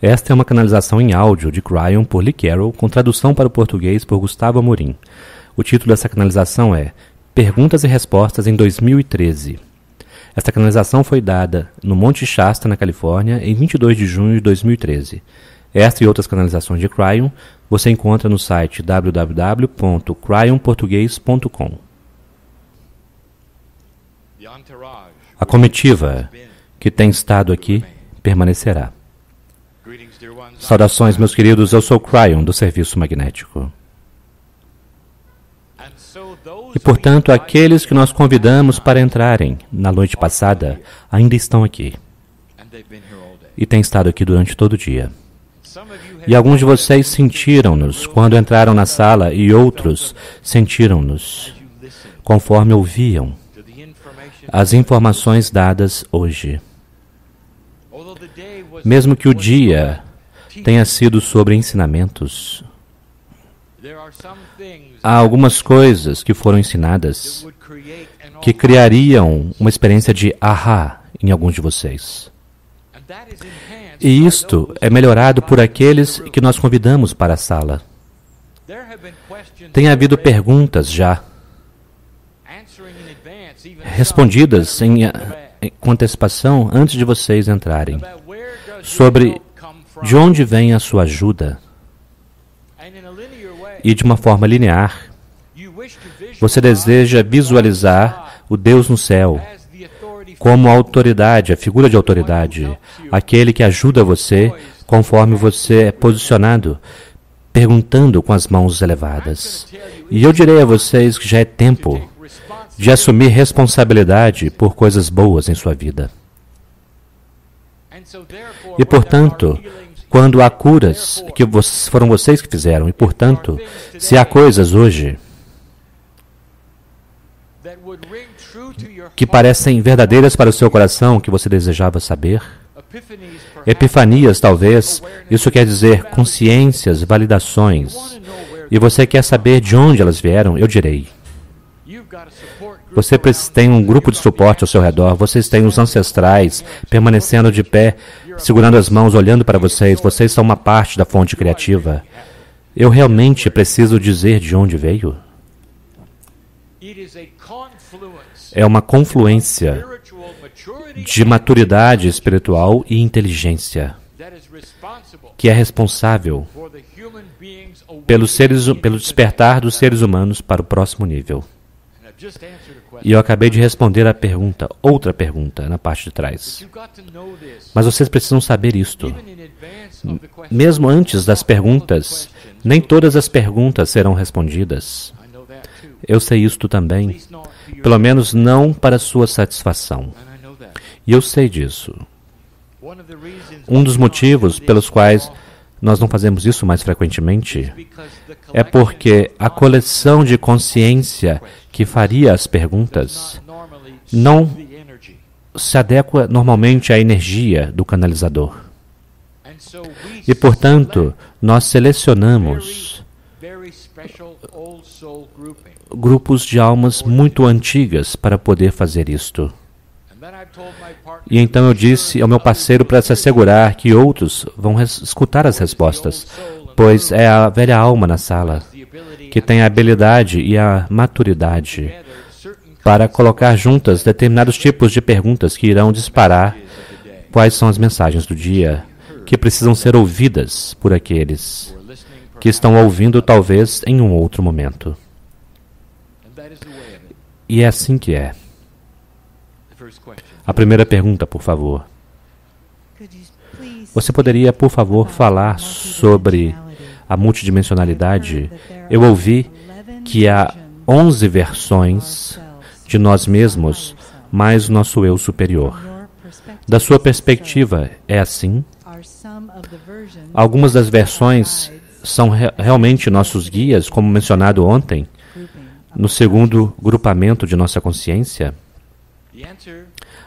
Esta é uma canalização em áudio de Cryon por Lee Carroll, com tradução para o português por Gustavo Amorim. O título dessa canalização é Perguntas e Respostas em 2013. Esta canalização foi dada no Monte Shasta, na Califórnia, em 22 de junho de 2013. Esta e outras canalizações de Cryon você encontra no site www.cryonportugues.com. A comitiva que tem estado aqui permanecerá. Saudações, meus queridos, eu sou Cryon, do Serviço Magnético. E, portanto, aqueles que nós convidamos para entrarem na noite passada ainda estão aqui. E têm estado aqui durante todo o dia. E alguns de vocês sentiram-nos quando entraram na sala e outros sentiram-nos conforme ouviam as informações dadas hoje. Mesmo que o dia tenha sido sobre ensinamentos, há algumas coisas que foram ensinadas que criariam uma experiência de ahá em alguns de vocês. E isto é melhorado por aqueles que nós convidamos para a sala. Tem havido perguntas já respondidas com antecipação antes de vocês entrarem, sobre de onde vem a sua ajuda. E de uma forma linear, você deseja visualizar o Deus no céu como a autoridade, a figura de autoridade, aquele que ajuda você conforme você é posicionado, perguntando com as mãos elevadas. E eu direi a vocês que já é tempo de assumir responsabilidade por coisas boas em sua vida. E, portanto, quando há curas que foram vocês que fizeram, e, portanto, se há coisas hoje que parecem verdadeiras para o seu coração, que você desejava saber, epifanias, talvez, isso quer dizer consciências, validações, e você quer saber de onde elas vieram, eu direi. Você tem um grupo de suporte ao seu redor, vocês têm os ancestrais permanecendo de pé, segurando as mãos, olhando para vocês, vocês são uma parte da fonte criativa. Eu realmente preciso dizer de onde veio? É uma confluência de maturidade espiritual e inteligência que é responsável pelo despertar dos seres humanos para o próximo nível. E eu acabei de responder a pergunta, outra pergunta, na parte de trás. Mas vocês precisam saber isto. Mesmo antes das perguntas, nem todas as perguntas serão respondidas. Eu sei isto também, pelo menos não para sua satisfação. E eu sei disso. Um dos motivos pelos quais nós não fazemos isso mais frequentemente é porque a coleção de consciência que faria as perguntas não se adequa normalmente à energia do canalizador. E, portanto, nós selecionamos grupos de almas muito antigas para poder fazer isto. E então eu disse ao meu parceiro para se assegurar que outros vão escutar as respostas, pois é a velha alma na sala que tem a habilidade e a maturidade para colocar juntas determinados tipos de perguntas que irão disparar quais são as mensagens do dia que precisam ser ouvidas por aqueles que estão ouvindo talvez em um outro momento. E é assim que é. A primeira pergunta, por favor. Você poderia, por favor, falar sobre a multidimensionalidade? Eu ouvi que há 11 versões de nós mesmos, mais o nosso eu superior. Da sua perspectiva, é assim? Algumas das versões são realmente nossos guias, como mencionado ontem, no segundo grupamento de nossa consciência?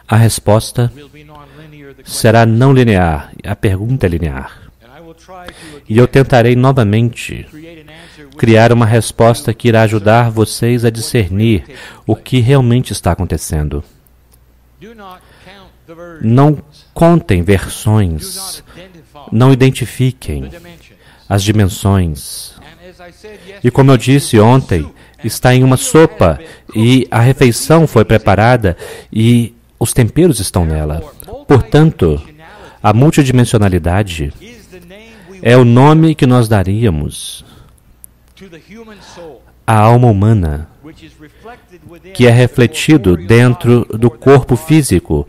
A resposta será não linear. A pergunta é linear. E eu tentarei novamente criar uma resposta que irá ajudar vocês a discernir o que realmente está acontecendo. Não contem versões não identifiquem as dimensões. E como eu disse ontem, está em uma sopa e a refeição foi preparada e os temperos estão nela. Portanto, a multidimensionalidade é o nome que nós daríamos à alma humana, que é refletido dentro do corpo físico,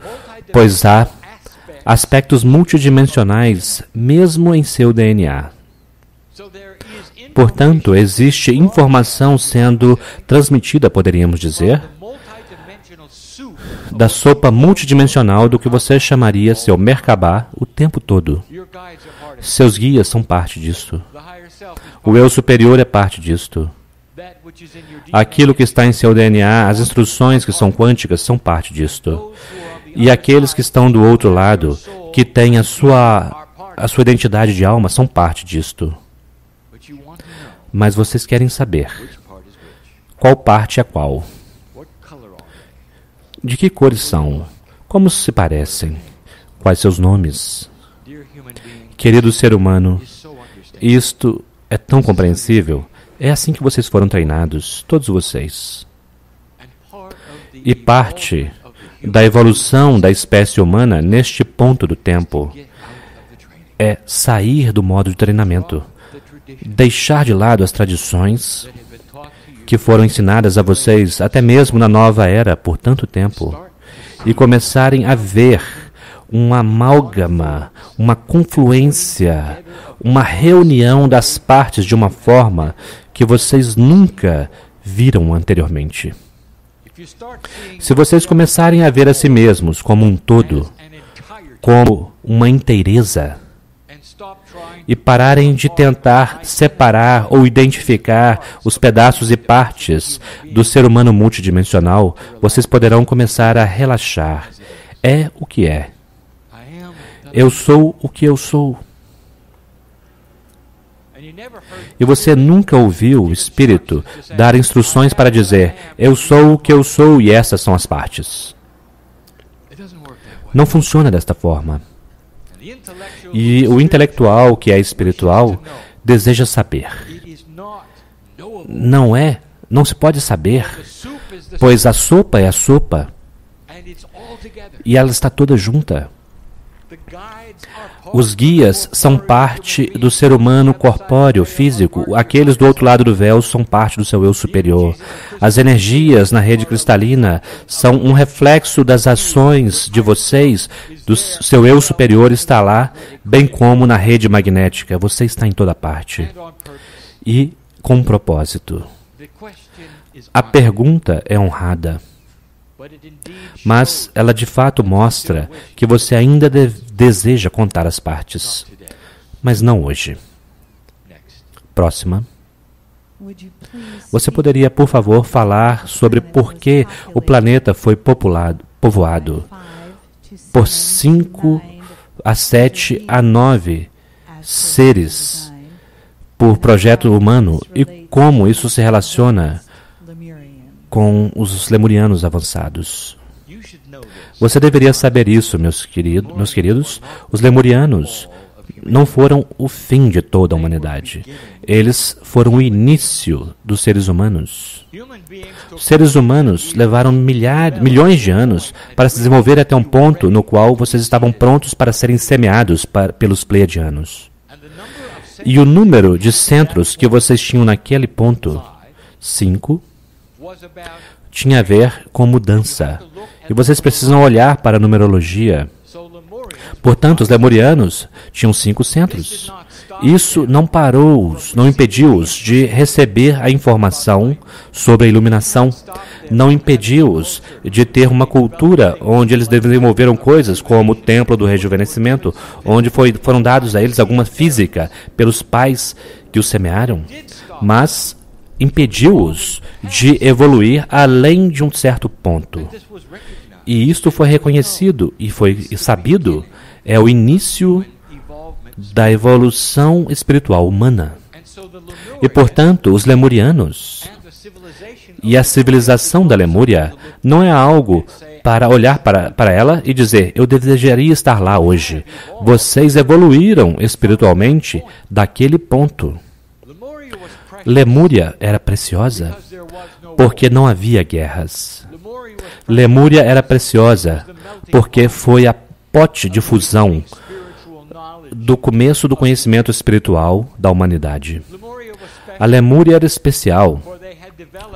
pois há aspectos multidimensionais mesmo em seu DNA. Portanto, existe informação sendo transmitida, poderíamos dizer, da sopa multidimensional do que você chamaria seu Merkabah o tempo todo. Seus guias são parte disto. O eu superior é parte disto. Aquilo que está em seu DNA, as instruções que são quânticas, são parte disto. E aqueles que estão do outro lado, que têm a sua identidade de alma, são parte disto. Mas vocês querem saber qual parte é qual. De que cores são? Como se parecem? Quais seus nomes? Querido ser humano, isto é tão compreensível. É assim que vocês foram treinados, todos vocês. E parte da evolução da espécie humana neste ponto do tempo é sair do modo de treinamento, deixar de lado as tradições que foram ensinadas a vocês até mesmo na nova era por tanto tempo e começarem a ver uma amálgama, uma confluência, uma reunião das partes de uma forma que vocês nunca viram anteriormente. Se vocês começarem a ver a si mesmos como um todo, como uma inteireza, e pararem de tentar separar ou identificar os pedaços e partes do ser humano multidimensional, vocês poderão começar a relaxar. É o que é. Eu sou o que eu sou. E você nunca ouviu o Espírito dar instruções para dizer, eu sou o que eu sou e essas são as partes. Não funciona desta forma. E o intelectual, que é espiritual, deseja saber. Não se pode saber, pois a sopa é a sopa e ela está toda junta. Os guias são parte do ser humano corpóreo, físico. Aqueles do outro lado do véu são parte do seu eu superior. As energias na rede cristalina são um reflexo das ações de vocês. Do seu eu superior está lá, bem como na rede magnética. Você está em toda parte. E com um propósito. A pergunta é honrada. Mas ela de fato mostra que você ainda deseja contar as partes, mas não hoje. Próxima. Você poderia, por favor, falar sobre por que o planeta foi povoado por 5 a 7 a 9 seres por projeto humano e como isso se relaciona com os lemurianos avançados. Você deveria saber isso, meus queridos. Os lemurianos não foram o fim de toda a humanidade. Eles foram o início dos seres humanos. Os seres humanos levaram milhões de anos para se desenvolver até um ponto no qual vocês estavam prontos para serem semeados pelos pleiadianos. E o número de centros que vocês tinham naquele ponto, 5, tinha a ver com mudança. E vocês precisam olhar para a numerologia. Portanto, os lemurianos tinham 5 centros. Isso não não impediu-os de receber a informação sobre a iluminação. Não impediu-os de ter uma cultura onde eles desenvolveram coisas como o Templo do Rejuvenescimento, onde foram dados a eles alguma física pelos pais que os semearam. Mas impediu-os de evoluir além de um certo ponto. E isto foi reconhecido e foi sabido. É o início da evolução espiritual humana. E, portanto, os lemurianos e a civilização da Lemúria não é algo para olhar para ela e dizer: eu desejaria estar lá hoje. Vocês evoluíram espiritualmente daquele ponto. Lemúria era preciosa porque não havia guerras. Lemúria era preciosa porque foi a pote de fusão do começo do conhecimento espiritual da humanidade. A Lemúria era especial,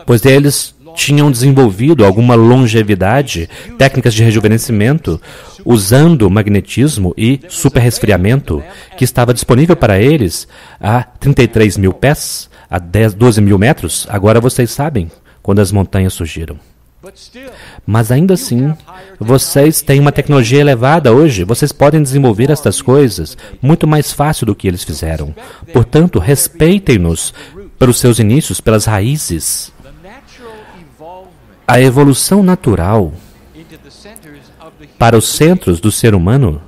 pois eles tinham desenvolvido alguma longevidade, técnicas de rejuvenescimento, usando magnetismo e superresfriamento, que estava disponível para eles a 33 mil pés, a 12 mil metros. Agora vocês sabem quando as montanhas surgiram. Mas ainda assim, vocês têm uma tecnologia elevada hoje. Vocês podem desenvolver estas coisas muito mais fácil do que eles fizeram. Portanto, respeitem-nos pelos seus inícios, pelas raízes. A evolução natural para os centros do ser humano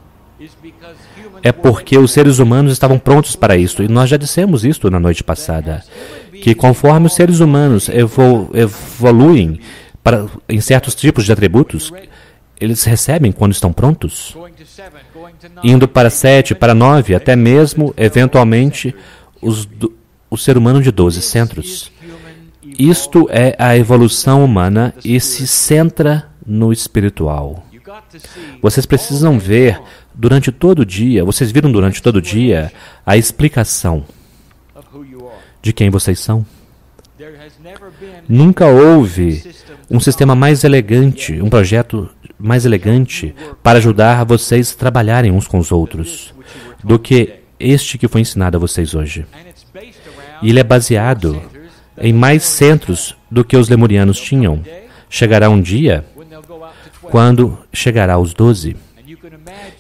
é porque os seres humanos estavam prontos para isso. E nós já dissemos isso na noite passada, que conforme os seres humanos evoluem em certos tipos de atributos, eles recebem quando estão prontos, indo para 7, para 9, até mesmo, eventualmente, o ser humano de 12 centros. Isto é a evolução humana e se centra no espiritual. Vocês precisam ver durante todo o dia, vocês viram durante todo o dia a explicação de quem vocês são. Nunca houve um sistema mais elegante, um projeto mais elegante para ajudar vocês a trabalharem uns com os outros do que este que foi ensinado a vocês hoje. E ele é baseado em mais centros do que os lemurianos tinham. Chegará um dia quando chegará aos 12.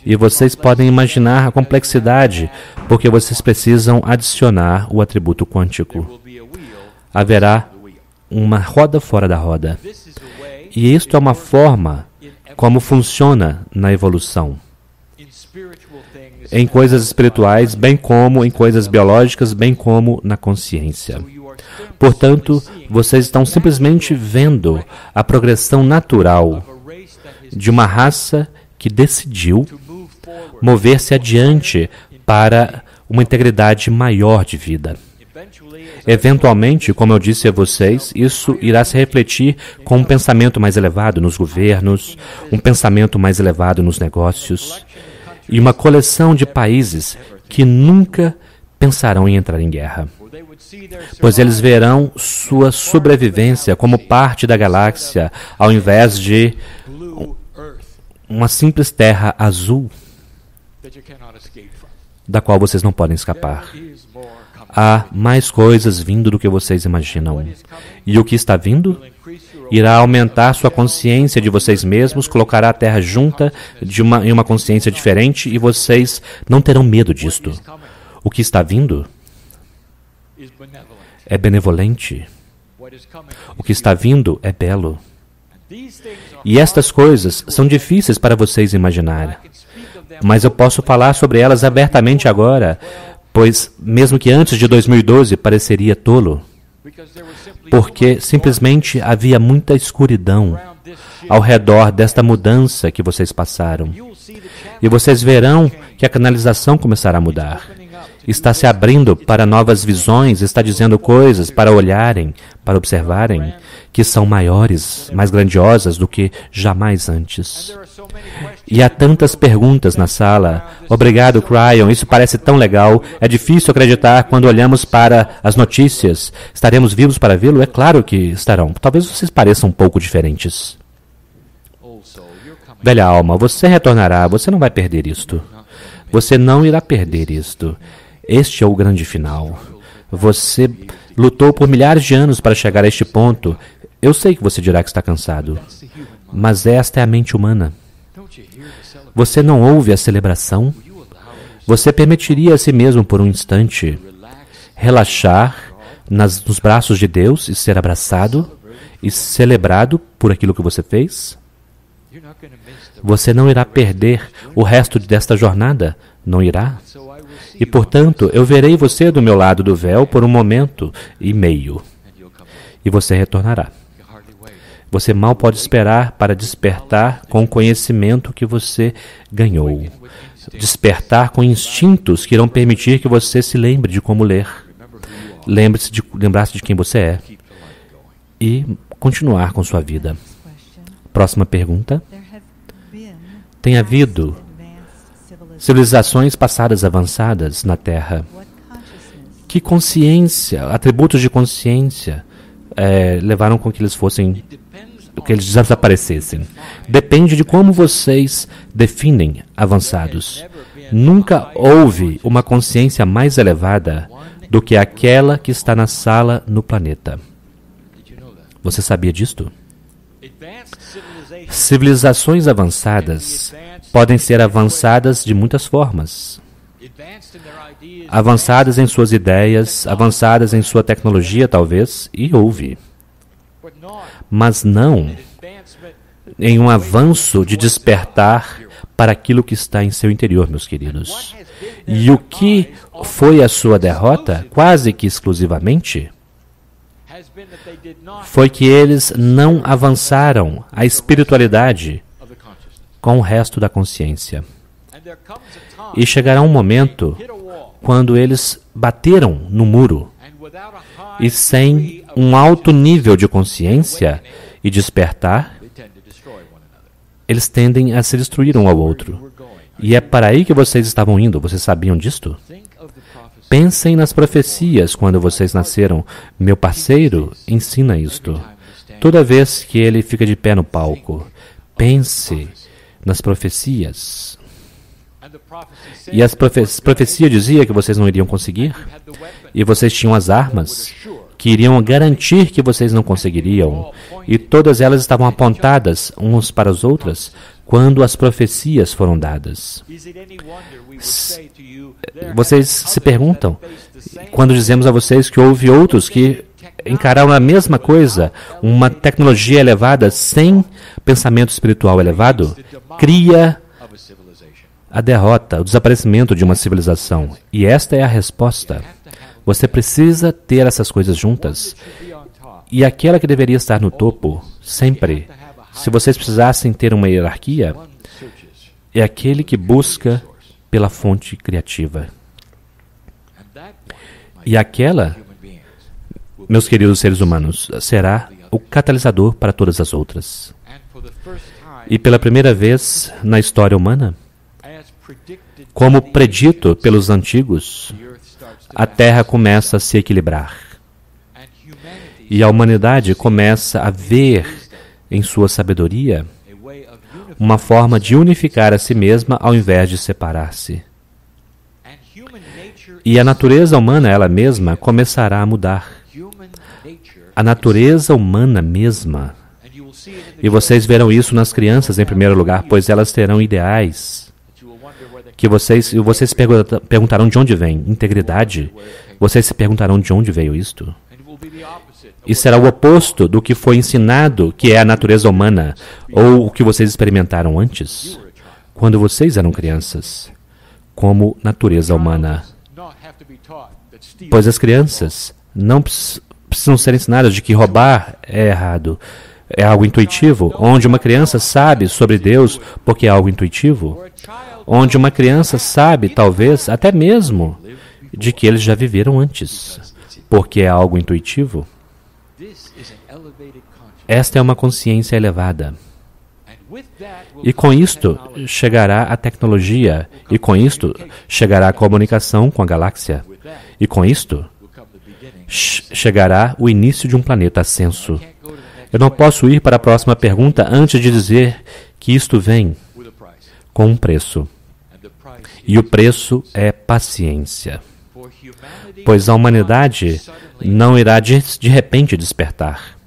E vocês podem imaginar a complexidade, porque vocês precisam adicionar o atributo quântico. Haverá uma roda fora da roda. E isto é uma forma como funciona na evolução. Em coisas espirituais, bem como em coisas biológicas, bem como na consciência. Portanto, vocês estão simplesmente vendo a progressão natural de uma raça que decidiu mover-se adiante para uma integridade maior de vida. Eventualmente, como eu disse a vocês, isso irá se refletir com um pensamento mais elevado nos governos, um pensamento mais elevado nos negócios e uma coleção de países que nunca pensarão em entrar em guerra, pois eles verão sua sobrevivência como parte da galáxia, ao invés de uma simples terra azul da qual vocês não podem escapar. Há mais coisas vindo do que vocês imaginam. E o que está vindo irá aumentar sua consciência de vocês mesmos, colocará a Terra junta em uma consciência diferente e vocês não terão medo disto. O que está vindo é benevolente. O que está vindo é belo. E estas coisas são difíceis para vocês imaginar. Mas eu posso falar sobre elas abertamente agora, pois, mesmo que antes de 2012 pareceria tolo, porque simplesmente havia muita escuridão ao redor desta mudança que vocês passaram. E vocês verão que a canalização começará a mudar. Está se abrindo para novas visões, está dizendo coisas para olharem, para observarem, que são maiores, mais grandiosas do que jamais antes. E há tantas perguntas na sala. Obrigado, Cryon. Isso parece tão legal. É difícil acreditar quando olhamos para as notícias. Estaremos vivos para vê-lo? É claro que estarão. Talvez vocês pareçam um pouco diferentes. Velha alma, você retornará. Você não vai perder isto. Você não irá perder isto. Este é o grande final. Você lutou por milhares de anos para chegar a este ponto. Eu sei que você dirá que está cansado, mas esta é a mente humana. Você não ouve a celebração? Você permitiria a si mesmo por um instante relaxar nos braços de Deus e ser abraçado e celebrado por aquilo que você fez? Você não irá perder o resto desta jornada, não irá? E, portanto, eu verei você do meu lado do véu por um momento e meio. E você retornará. Você mal pode esperar para despertar com o conhecimento que você ganhou. Despertar com instintos que irão permitir que você se lembre de como ler. Lembrar-se de quem você é. E continuar com sua vida. Próxima pergunta. Tem havido civilizações passadas avançadas na Terra. Que consciência, atributos de consciência levaram com que eles fossem, que eles desaparecessem? Depende de como vocês definem avançados. Nunca houve uma consciência mais elevada do que aquela que está na sala no planeta. Você sabia disto? Civilizações avançadas podem ser avançadas de muitas formas. Avançadas em suas ideias, avançadas em sua tecnologia, talvez, e houve. Mas não em um avanço de despertar para aquilo que está em seu interior, meus queridos. E o que foi a sua derrota, quase que exclusivamente, foi que eles não avançaram a espiritualidade com o resto da consciência. E chegará um momento quando eles bateram no muro e sem um alto nível de consciência e despertar, eles tendem a se destruir um ao outro. E é para aí que vocês estavam indo. Vocês sabiam disto? Pensem nas profecias quando vocês nasceram. Meu parceiro ensina isto. Toda vez que ele fica de pé no palco, pense nas profecias. E as profecias diziam que vocês não iriam conseguir. E vocês tinham as armas que iriam garantir que vocês não conseguiriam. E todas elas estavam apontadas uns para as outras quando as profecias foram dadas. Vocês se perguntam, quando dizemos a vocês que houve outros que encararam a mesma coisa, uma tecnologia elevada sem pensamento espiritual elevado, cria a derrota, o desaparecimento de uma civilização. E esta é a resposta. Você precisa ter essas coisas juntas. E aquela que deveria estar no topo, sempre, se vocês precisassem ter uma hierarquia, é aquele que busca pela fonte criativa. E aquela, meus queridos seres humanos, será o catalisador para todas as outras. E pela primeira vez na história humana, como predito pelos antigos, a Terra começa a se equilibrar. E a humanidade começa a ver, em sua sabedoria, uma forma de unificar a si mesma ao invés de separar-se. E a natureza humana, ela mesma, começará a mudar. A natureza humana mesma. E vocês verão isso nas crianças, em primeiro lugar, pois elas terão ideais que vocês se perguntarão de onde vem. Integridade. Vocês se perguntarão de onde veio isto. E será o oposto do que foi ensinado, que é a natureza humana, ou o que vocês experimentaram antes, quando vocês eram crianças, como natureza humana. Pois as crianças não precisam ser ensinadas de que roubar é errado. É algo intuitivo, onde uma criança sabe sobre Deus porque é algo intuitivo, onde uma criança sabe, talvez, até mesmo, de que eles já viveram antes, porque é algo intuitivo. Esta é uma consciência elevada. E com isto chegará a tecnologia, e com isto chegará a comunicação com a galáxia, e com isto chegará o início de um planeta ascenso. Eu não posso ir para a próxima pergunta antes de dizer que isto vem com um preço. E o preço é paciência. Pois a humanidade não irá de repente despertar.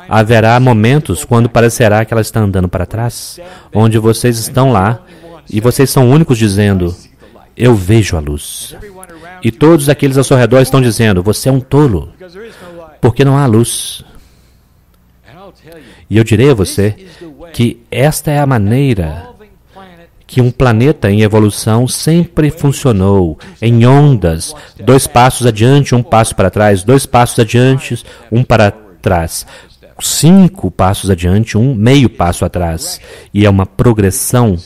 Haverá momentos quando parecerá que ela está andando para trás, onde vocês estão lá e vocês são únicos dizendo, eu vejo a luz. E todos aqueles ao seu redor estão dizendo, você é um tolo, porque não há luz. E eu direi a você que esta é a maneira que um planeta em evolução sempre funcionou, em ondas, 2 passos adiante, 1 passo para trás, 2 passos adiante, 1 para trás. 5 passos adiante, um meio passo atrás. E é uma progressão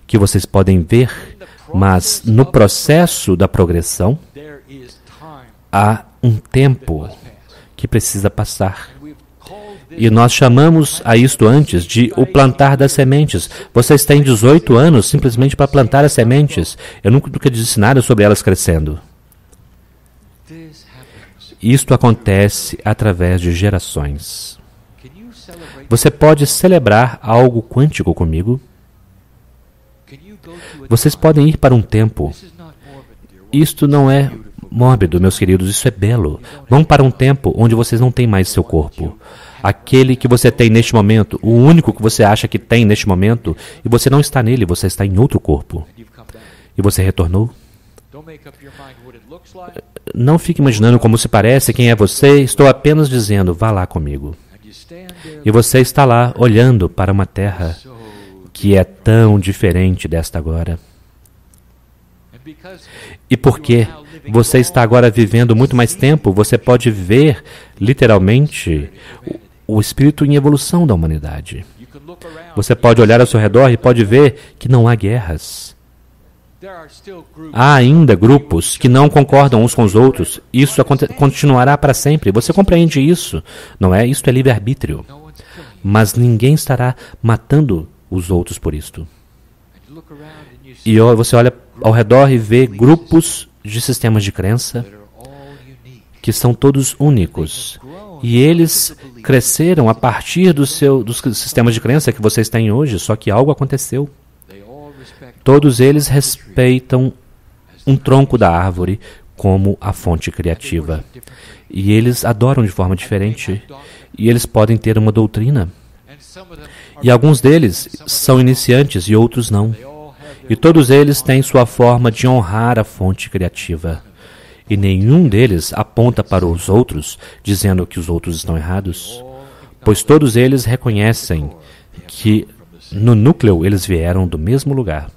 que vocês podem ver, mas no processo da progressão, há um tempo que precisa passar. E nós chamamos a isto antes de o plantar das sementes. Vocês têm 18 anos simplesmente para plantar as sementes. Eu nunca disse nada sobre elas crescendo. Isto acontece através de gerações. Você pode celebrar algo quântico comigo? Vocês podem ir para um tempo. Isto não é mórbido, meus queridos, isso é belo. Vão para um tempo onde vocês não têm mais seu corpo. Aquele que você tem neste momento, o único que você acha que tem neste momento, e você não está nele, você está em outro corpo. E você retornou? Não fique imaginando como se parece, quem é você, estou apenas dizendo, vá lá comigo. E você está lá, olhando para uma terra que é tão diferente desta agora. E porque você está agora vivendo muito mais tempo, você pode ver, literalmente, o espírito em evolução da humanidade. Você pode olhar ao seu redor e pode ver que não há guerras. Há ainda grupos que não concordam uns com os outros. Isso continuará para sempre. Você compreende isso, não é? Isto é livre-arbítrio. Mas ninguém estará matando os outros por isto. E você olha ao redor e vê grupos de sistemas de crença que são todos únicos. E eles cresceram a partir dos sistemas de crença que vocês têm hoje, só que algo aconteceu. Todos eles respeitam um tronco da árvore como a fonte criativa. E eles adoram de forma diferente. E eles podem ter uma doutrina. E alguns deles são iniciantes e outros não. E todos eles têm sua forma de honrar a fonte criativa. E nenhum deles aponta para os outros, dizendo que os outros estão errados, pois todos eles reconhecem que no núcleo eles vieram do mesmo lugar.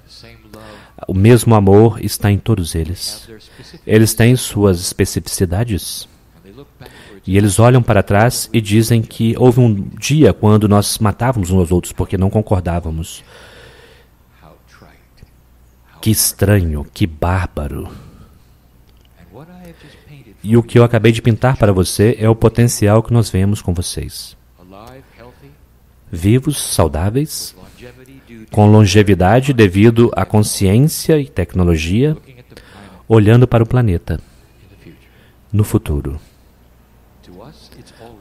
O mesmo amor está em todos eles. Eles têm suas especificidades. E eles olham para trás e dizem que houve um dia quando nós matávamos uns aos outros porque não concordávamos. Que estranho, que bárbaro. E o que eu acabei de pintar para você é o potencial que nós vemos com vocês. Vivos, saudáveis, com longevidade devido à consciência e tecnologia, olhando para o planeta, no futuro.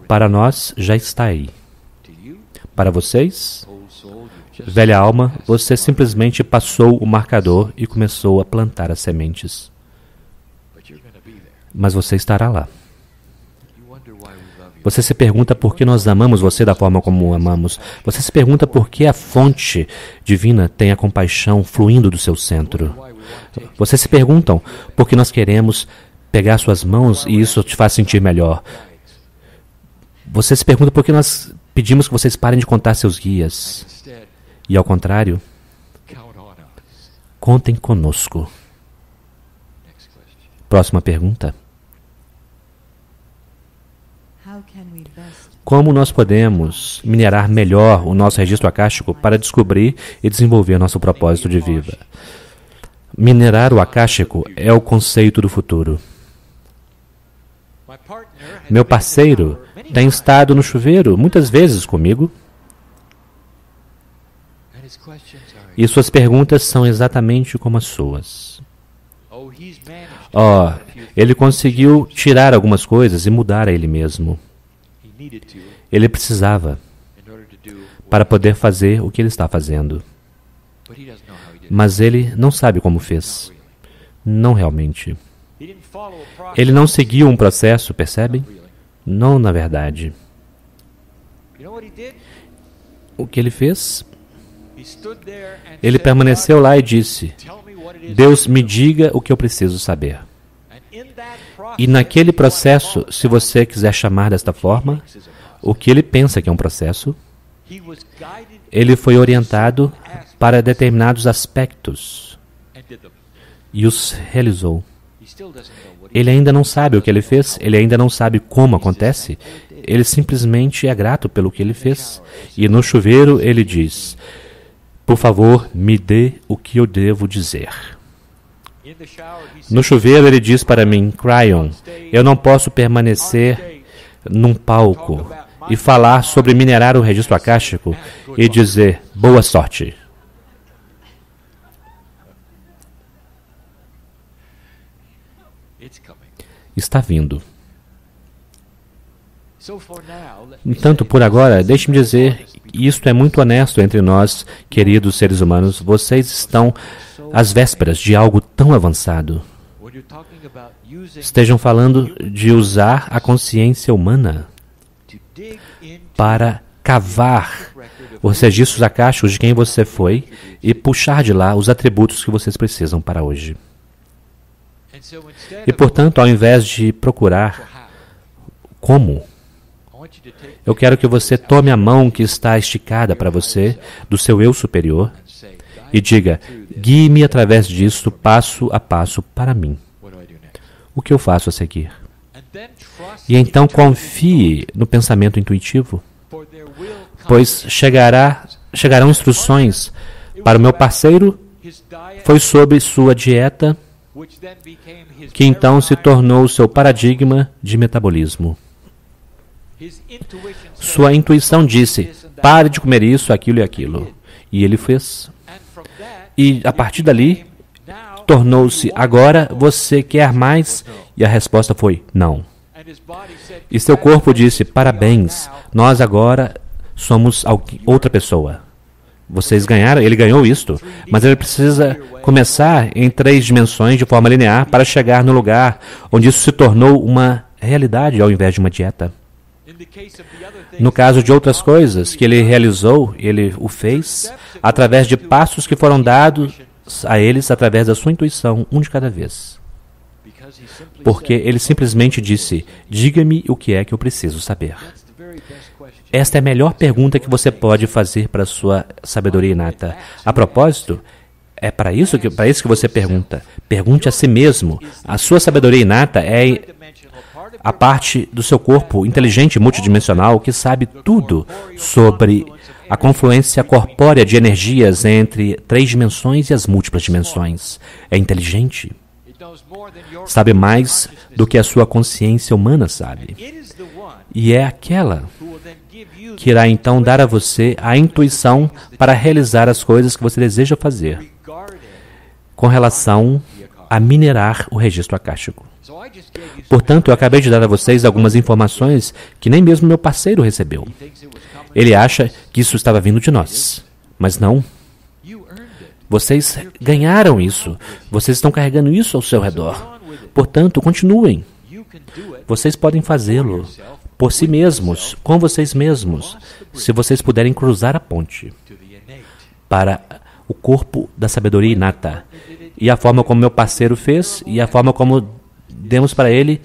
Para nós, já está aí. Para vocês, velha alma, você simplesmente passou o marcador e começou a plantar as sementes. Mas você estará lá. Você se pergunta por que nós amamos você da forma como o amamos. Você se pergunta por que a fonte divina tem a compaixão fluindo do seu centro. Vocês se perguntam por que nós queremos pegar suas mãos e isso te faz sentir melhor. Você se pergunta por que nós pedimos que vocês parem de contar seus guias. E ao contrário, contem conosco. Próxima pergunta. Como nós podemos minerar melhor o nosso registro acástico para descobrir e desenvolver nosso propósito de vida? Minerar o acástico é o conceito do futuro. Meu parceiro tem estado no chuveiro muitas vezes comigo. E suas perguntas são exatamente como as suas. Ele conseguiu tirar algumas coisas e mudar a ele mesmo. Ele precisava para poder fazer o que ele está fazendo. Mas ele não sabe como fez. Não realmente. Ele não seguiu um processo, percebem? Não, na verdade. O que ele fez? Ele permaneceu lá e disse: Deus, me diga o que eu preciso saber. E naquele processo, se você quiser chamar desta forma, o que ele pensa que é um processo, ele foi orientado para determinados aspectos e os realizou. Ele ainda não sabe o que ele fez, ele ainda não sabe como acontece, ele simplesmente é grato pelo que ele fez. E no chuveiro ele diz: por favor, me dê o que eu devo dizer. No chuveiro ele diz para mim: Cryon, eu não posso permanecer num palco e falar sobre minerar o registro acástico e dizer boa sorte. Está vindo. Entanto, por agora, deixe-me dizer, e isto é muito honesto entre nós, queridos seres humanos, vocês estão às vésperas de algo tão avançado. Estejam falando de usar a consciência humana para cavar os registros acásticos de quem você foi e puxar de lá os atributos que vocês precisam para hoje. E, portanto, ao invés de procurar como, eu quero que você tome a mão que está esticada para você, do seu eu superior, e diga: guie-me através disto, passo a passo, para mim. O que eu faço a seguir? E então confie no pensamento intuitivo, pois chegarão instruções para o meu parceiro, foi sobre sua dieta, que então se tornou seu paradigma de metabolismo. Sua intuição disse: pare de comer isso, aquilo e aquilo. E ele fez. E a partir dali, tornou-se: agora você quer mais? E a resposta foi: não. E seu corpo disse: parabéns, nós agora somos outra pessoa. Vocês ganharam, ele ganhou isto, mas ele precisa começar em 3 dimensões de forma linear para chegar no lugar onde isso se tornou uma realidade ao invés de uma dieta. No caso de outras coisas que ele realizou, ele o fez através de passos que foram dados a eles através da sua intuição, um de cada vez. Porque ele simplesmente disse: diga-me o que é que eu preciso saber. Esta é a melhor pergunta que você pode fazer para a sua sabedoria inata. A propósito, é para isso que você pergunta. Pergunte a si mesmo. A sua sabedoria inata é a parte do seu corpo inteligente multidimensional que sabe tudo sobre a confluência corpórea de energias entre 3 dimensões e as múltiplas dimensões. É inteligente. Sabe mais do que a sua consciência humana sabe. E é aquela que irá então dar a você a intuição para realizar as coisas que você deseja fazer com relação a minerar o registro acástico. Portanto, eu acabei de dar a vocês algumas informações que nem mesmo meu parceiro recebeu. Ele acha que isso estava vindo de nós, mas não. Vocês ganharam isso. Vocês estão carregando isso ao seu redor. Portanto, continuem. Vocês podem fazê-lo por si mesmos, com vocês mesmos, se vocês puderem cruzar a ponte para o corpo da sabedoria inata. E a forma como meu parceiro fez, e a forma como demos para ele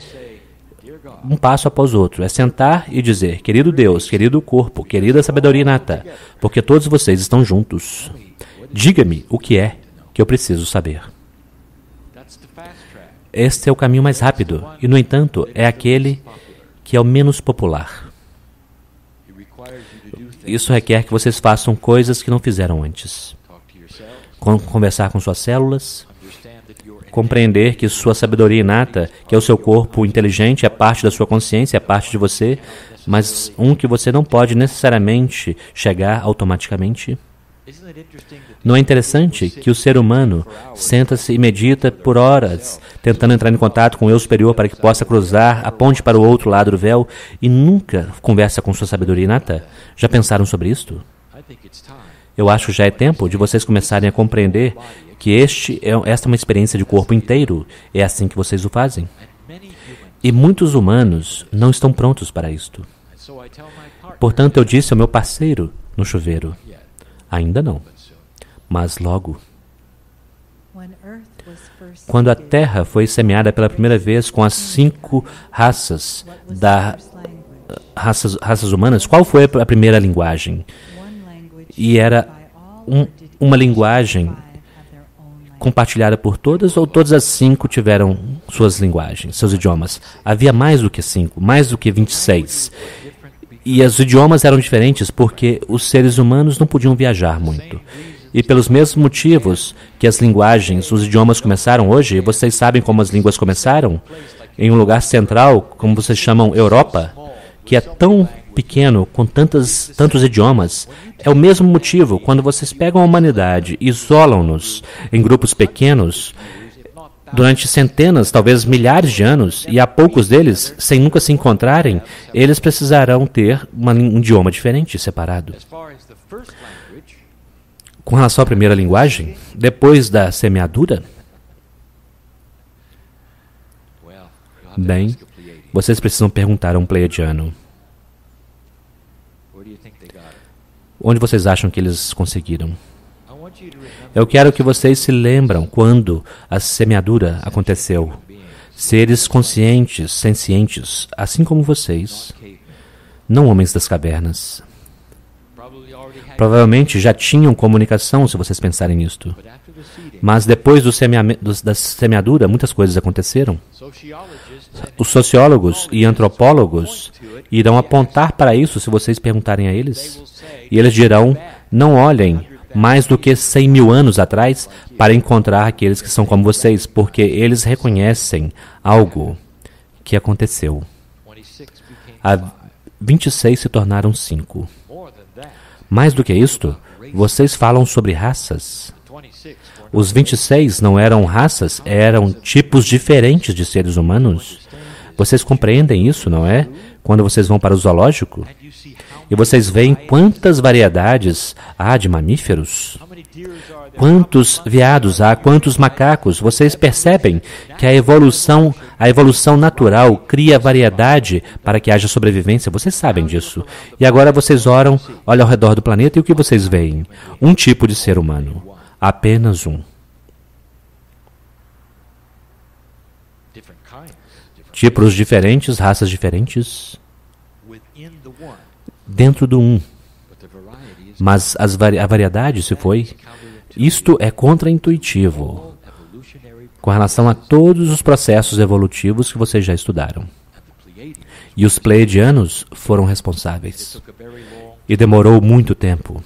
um passo após o outro. É sentar e dizer: querido Deus, querido corpo, querida sabedoria inata, porque todos vocês estão juntos. Diga-me o que é que eu preciso saber. Este é o caminho mais rápido, e, no entanto, é aquele que é o menos popular. Isso requer que vocês façam coisas que não fizeram antes. Conversar com suas células, compreender que sua sabedoria inata, que é o seu corpo inteligente, é parte da sua consciência, é parte de você, mas que você não pode necessariamente chegar automaticamente. Não é interessante que o ser humano senta-se e medita por horas, tentando entrar em contato com o eu superior para que possa cruzar a ponte para o outro lado do véu e nunca conversa com sua sabedoria inata? Já pensaram sobre isto? Eu acho que já é tempo de vocês começarem a compreender que esta é uma experiência de corpo inteiro. É assim que vocês o fazem. E muitos humanos não estão prontos para isto. Portanto, eu disse ao meu parceiro no chuveiro: ainda não, mas logo. Quando a Terra foi semeada pela primeira vez com as 5 raças raças humanas, qual foi a primeira linguagem? E era uma linguagem compartilhada por todas, ou todas as 5 tiveram suas linguagens, seus idiomas? Havia mais do que 5, mais do que 26. E os idiomas eram diferentes porque os seres humanos não podiam viajar muito. E pelos mesmos motivos que as linguagens, os idiomas começaram hoje, vocês sabem como as línguas começaram? Em um lugar central, como vocês chamam Europa, que é tão pequeno, com tantos idiomas. É o mesmo motivo, quando vocês pegam a humanidade e isolam-nos em grupos pequenos, durante centenas, talvez milhares de anos, e há poucos deles, sem nunca se encontrarem, eles precisarão ter um idioma diferente, separado. Com relação à primeira linguagem, depois da semeadura, bem, vocês precisam perguntar a um pleiadiano. Onde vocês acham que eles conseguiram? Eu quero que vocês se lembram quando a semeadura aconteceu. Seres conscientes, sencientes, assim como vocês, não homens das cavernas. Provavelmente já tinham comunicação, se vocês pensarem nisto. Mas depois da semeadura, muitas coisas aconteceram. Os sociólogos e antropólogos irão apontar para isso se vocês perguntarem a eles. E eles dirão, não olhem mais do que 100 mil anos atrás para encontrar aqueles que são como vocês, porque eles reconhecem algo que aconteceu. A 26 se tornaram 5. Mais do que isto, vocês falam sobre raças. Os 26 não eram raças, eram tipos diferentes de seres humanos. Vocês compreendem isso, não é? Quando vocês vão para o zoológico e vocês veem quantas variedades há de mamíferos, quantos veados há, quantos macacos, vocês percebem que a evolução natural cria variedade para que haja sobrevivência. Vocês sabem disso. E agora vocês olham ao redor do planeta e o que vocês veem? Um tipo de ser humano. Apenas um. Tipos diferentes, raças diferentes, dentro do um. Mas a variedade se foi. Isto é contraintuitivo com relação a todos os processos evolutivos que vocês já estudaram. E os pleiadianos foram responsáveis. E demorou muito tempo.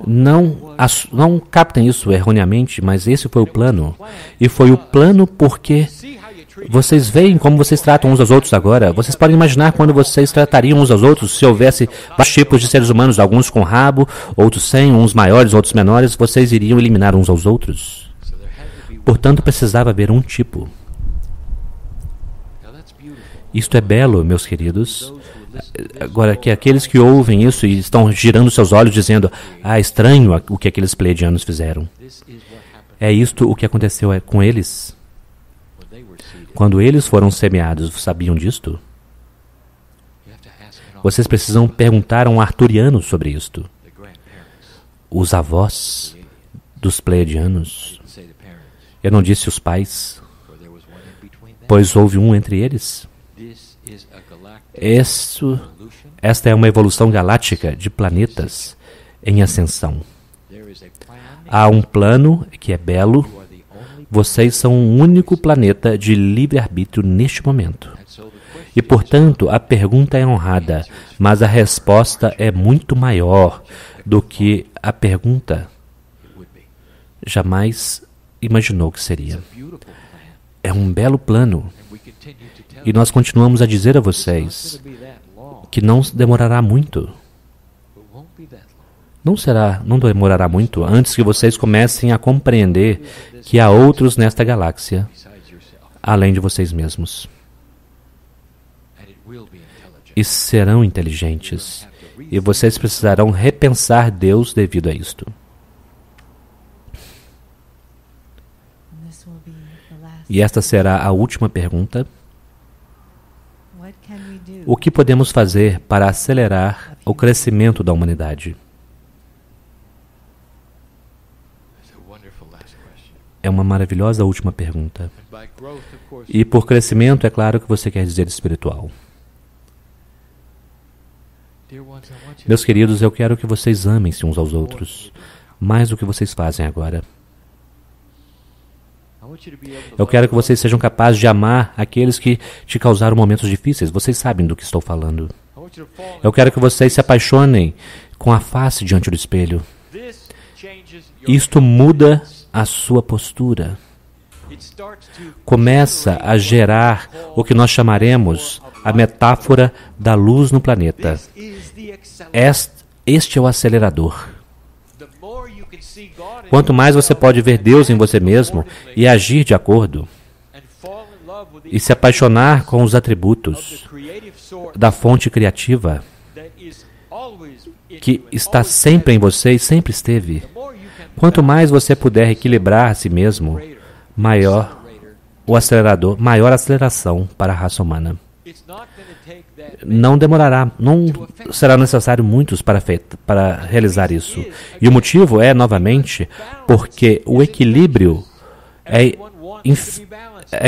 Não captem isso erroneamente, mas esse foi o plano. E foi o plano porque vocês veem como vocês tratam uns aos outros agora. Vocês podem imaginar quando vocês tratariam uns aos outros se houvesse vários tipos de seres humanos, alguns com rabo, outros sem, uns maiores, outros menores, vocês iriam eliminar uns aos outros. Portanto, precisava haver um tipo. Isto é belo, meus queridos. Agora, que aqueles que ouvem isso e estão girando seus olhos dizendo, estranho o que aqueles pleiadianos fizeram. É isto o que aconteceu com eles. Quando eles foram semeados, sabiam disto? Vocês precisam perguntar a um arturiano sobre isto. Os avós dos pleiadianos. Eu não disse os pais, pois houve um entre eles. Esta é uma evolução galáctica de planetas em ascensão. Há um plano que é belo. Vocês são o único planeta de livre-arbítrio neste momento. E, portanto, a pergunta é honrada, mas a resposta é muito maior do que a pergunta jamais imaginou que seria. É um belo plano. E nós continuamos a dizer a vocês que não demorará muito. Não demorará muito antes que vocês comecem a compreender que há outros nesta galáxia, além de vocês mesmos. E serão inteligentes. E vocês precisarão repensar Deus devido a isto. E esta será a última pergunta. O que podemos fazer para acelerar o crescimento da humanidade? É uma maravilhosa última pergunta. E por crescimento, é claro que você quer dizer espiritual. Meus queridos, eu quero que vocês amem-se uns aos outros, mais do que vocês fazem agora. Eu quero que vocês sejam capazes de amar aqueles que te causaram momentos difíceis. Vocês sabem do que estou falando. Eu quero que vocês se apaixonem com a face diante do espelho. Isto muda a sua postura. Começa a gerar o que nós chamaremos a metáfora da luz no planeta. Este é o acelerador. Quanto mais você pode ver Deus em você mesmo e agir de acordo, e se apaixonar com os atributos da fonte criativa, que está sempre em você e sempre esteve, quanto mais você puder equilibrar a si mesmo, maior o acelerador, maior a aceleração para a raça humana. Não demorará, não será necessário muitos para realizar isso. E o motivo é, novamente, porque o equilíbrio é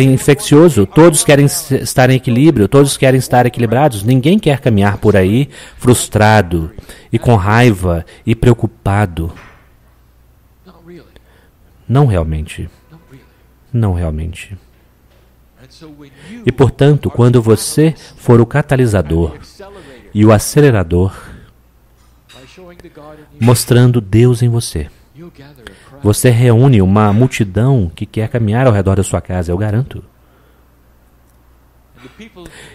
infeccioso. Todos querem estar em equilíbrio, todos querem estar equilibrados. Ninguém quer caminhar por aí frustrado e com raiva e preocupado. Não realmente. Não realmente. E, portanto, quando você for o catalisador e o acelerador, mostrando Deus em você, você reúne uma multidão que quer caminhar ao redor da sua casa, eu garanto.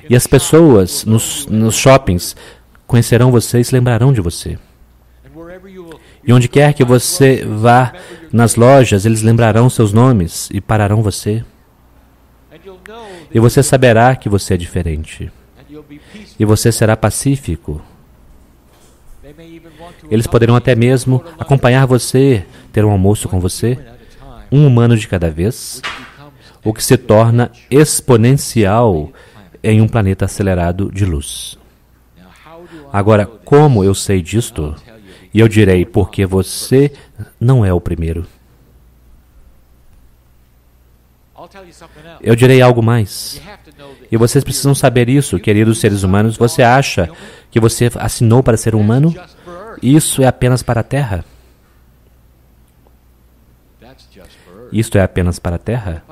E as pessoas nos shoppings conhecerão você e se lembrarão de você. E onde quer que você vá nas lojas, eles lembrarão seus nomes e pararão você. E você saberá que você é diferente. E você será pacífico. Eles poderão até mesmo acompanhar você, ter um almoço com você, um humano de cada vez, o que se torna exponencial em um planeta acelerado de luz. Agora, como eu sei disto? E eu direi, porque você não é o primeiro. Eu direi algo mais. E vocês precisam saber isso, queridos seres humanos. Você acha que você assinou para ser humano? Isso é apenas para a Terra. Isto é apenas para a Terra?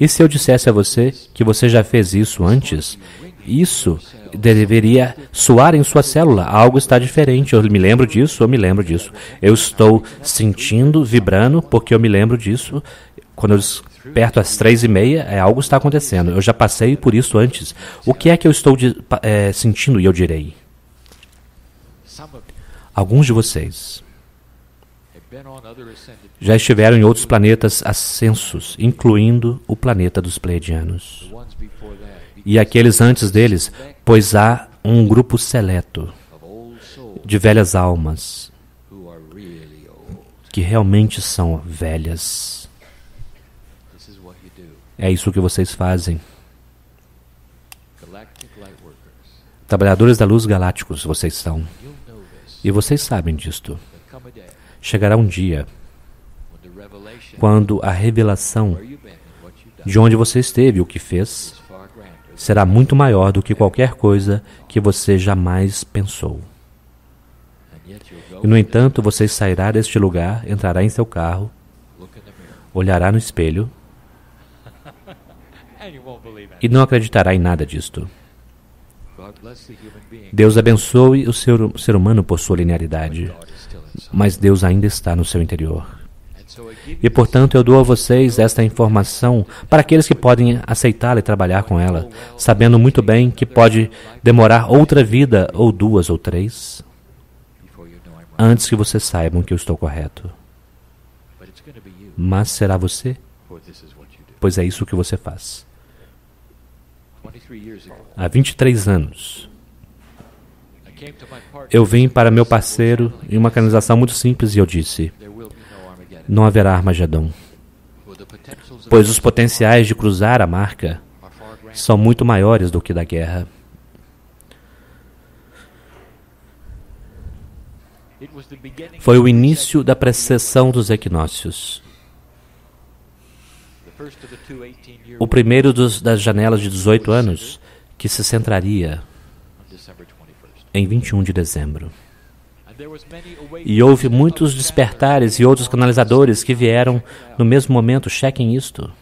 E se eu dissesse a você que você já fez isso antes? Isso deveria soar em sua célula. Algo está diferente. Eu me lembro disso, eu me lembro disso. Eu estou sentindo, vibrando, porque eu me lembro disso. Quando eu perto às 3:30, algo está acontecendo. Eu já passei por isso antes. O que é que eu estou sentindo? E eu direi. Alguns de vocês já estiveram em outros planetas ascensos, incluindo o planeta dos Pleiadianos. E aqueles antes deles, pois há um grupo seleto de velhas almas que realmente são velhas. É isso que vocês fazem. Trabalhadores da luz galácticos, vocês são. E vocês sabem disto. Chegará um dia quando a revelação de onde você esteve e o que fez será muito maior do que qualquer coisa que você jamais pensou. E, no entanto, você sairá deste lugar, entrará em seu carro, olhará no espelho e não acreditará em nada disto. Deus abençoe o ser humano por sua linearidade, mas Deus ainda está no seu interior. E, portanto, eu dou a vocês esta informação para aqueles que podem aceitá-la e trabalhar com ela, sabendo muito bem que pode demorar outra vida, ou 2 ou 3, antes que vocês saibam que eu estou correto. Mas será você, pois é isso que você faz. Há 23 anos, eu vim para meu parceiro em uma canalização muito simples e eu disse: não haverá Armagedon, pois os potenciais de cruzar a marca são muito maiores do que da guerra. Foi o início da precessão dos equinócios. O primeiro das janelas de 18 anos, que se centraria em 21 de dezembro. E houve muitos despertares e outros canalizadores que vieram no mesmo momento. Chequem isto.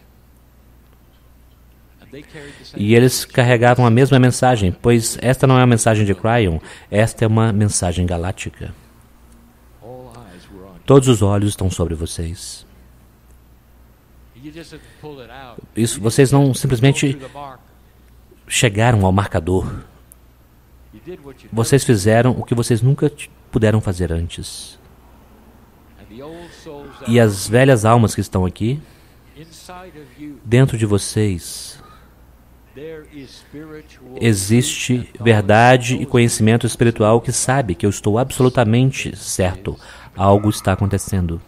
E eles carregavam a mesma mensagem, pois esta não é uma mensagem de Kryon, esta é uma mensagem galáctica. Todos os olhos estão sobre vocês. Isso, vocês não simplesmente chegaram ao marcador. Vocês fizeram o que vocês nunca puderam fazer antes. E as velhas almas que estão aqui, dentro de vocês, existe verdade e conhecimento espiritual que sabe que eu estou absolutamente certo. Algo está acontecendo.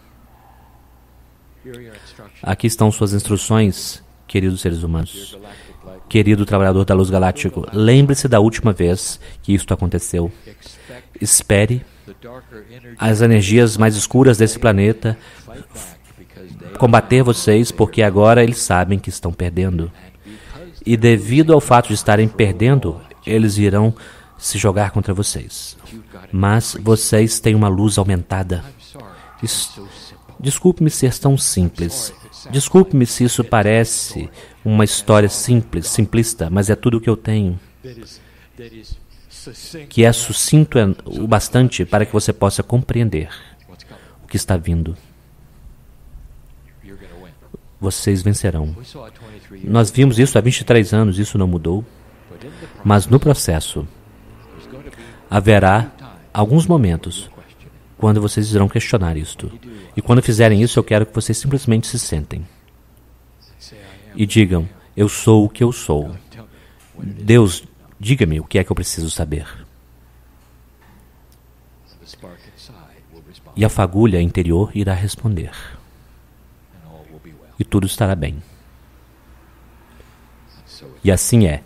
Aqui estão suas instruções, queridos seres humanos. Querido trabalhador da luz galáctico, lembre-se da última vez que isto aconteceu. Espere as energias mais escuras desse planeta combater vocês, porque agora eles sabem que estão perdendo. E devido ao fato de estarem perdendo, eles irão se jogar contra vocês. Mas vocês têm uma luz aumentada. Desculpe-me ser tão simples. Desculpe-me se isso parece uma história simples, simplista, mas é tudo o que eu tenho. Que é sucinto o bastante para que você possa compreender o que está vindo. Vocês vencerão. Nós vimos isso há 23 anos, isso não mudou. Mas no processo, haverá alguns momentos quando vocês irão questionar isto. E quando fizerem isso, eu quero que vocês simplesmente se sentem e digam, eu sou o que eu sou. Deus, diga-me o que é que eu preciso saber. E a fagulha interior irá responder. E tudo estará bem. E assim é.